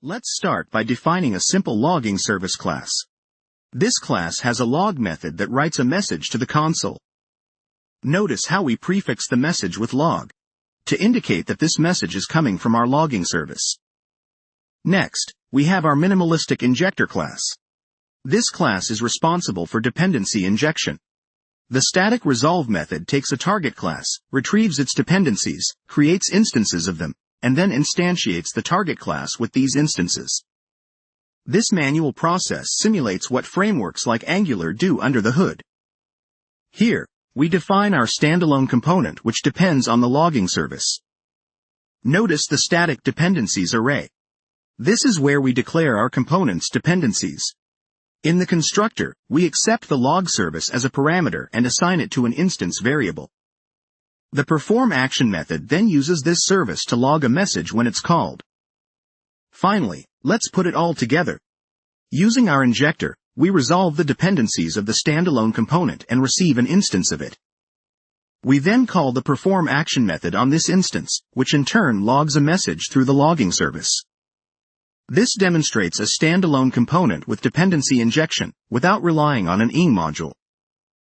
Let's start by defining a simple logging service class. This class has a log method that writes a message to the console. Notice how we prefix the message with log, to indicate that this message is coming from our logging service. Next, we have our minimalistic injector class. This class is responsible for dependency injection. The static resolve method takes a target class, retrieves its dependencies, creates instances of them, and then instantiates the target class with these instances. This manual process simulates what frameworks like Angular do under the hood. Here, we define our standalone component which depends on the logging service. Notice the static dependencies array. This is where we declare our component's dependencies. In the constructor, we accept the log service as a parameter and assign it to an instance variable. The perform action method then uses this service to log a message when it's called. Finally, let's put it all together. Using our injector, we resolve the dependencies of the standalone component and receive an instance of it. We then call the perform action method on this instance, which in turn logs a message through the logging service. This demonstrates a standalone component with dependency injection, without relying on an ING module.